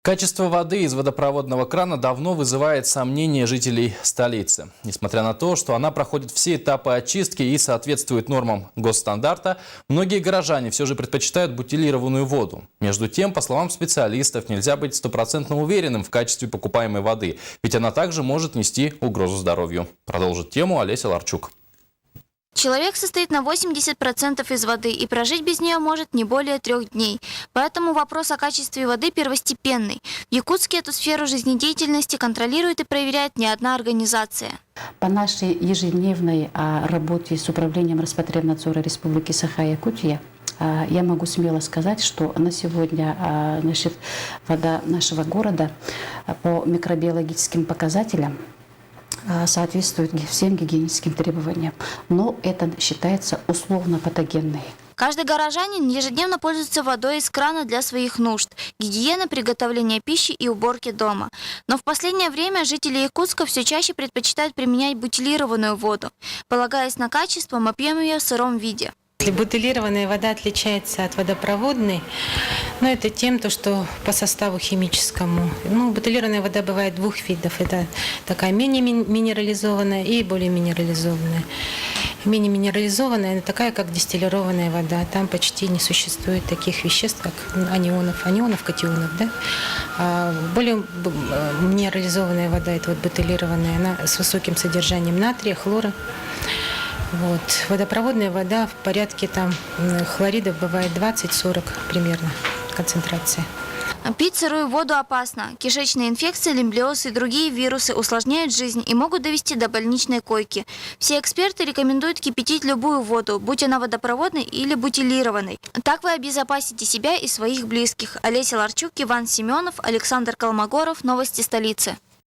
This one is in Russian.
Качество воды из водопроводного крана давно вызывает сомнения жителей столицы. Несмотря на то, что она проходит все этапы очистки и соответствует нормам госстандарта, многие горожане все же предпочитают бутилированную воду. Между тем, по словам специалистов, нельзя быть стопроцентно уверенным в качестве покупаемой воды, ведь она также может нести угрозу здоровью. Продолжит тему Олеся Ларчук. Человек состоит на 80% из воды и прожить без нее может не более 3 дней. Поэтому вопрос о качестве воды первостепенный. В Якутске эту сферу жизнедеятельности контролирует и проверяет не одна организация. По нашей ежедневной работе с Управлением Роспотребнадзора Республики Саха-Якутия я могу смело сказать, что на сегодня вода нашего города по микробиологическим показателям соответствует всем гигиеническим требованиям, но это считается условно патогенной. Каждый горожанин ежедневно пользуется водой из крана для своих нужд, гигиены, приготовления пищи и уборки дома. Но в последнее время жители Якутска все чаще предпочитают применять бутилированную воду, полагаясь на качество, мы пьем ее в сыром виде. Бутилированная вода отличается от водопроводной, но это тем, что по составу химическому. Бутилированная вода бывает 2 видов. Это такая менее минерализованная и более минерализованная. Менее минерализованная – это такая, как дистиллированная вода. Там почти не существует таких веществ, как анионов, катионов. Да? А более минерализованная вода – это бутилированная, она с высоким содержанием натрия, хлора. Водопроводная вода в порядке хлоридов бывает 20-40 примерно концентрация. Пить сырую воду опасно. Кишечные инфекции, лимблиоз и другие вирусы усложняют жизнь и могут довести до больничной койки. Все эксперты рекомендуют кипятить любую воду, будь она водопроводной или бутилированной. Так вы обезопасите себя и своих близких. Олеся Ларчук, Иван Семенов, Александр Колмогоров. Новости столицы.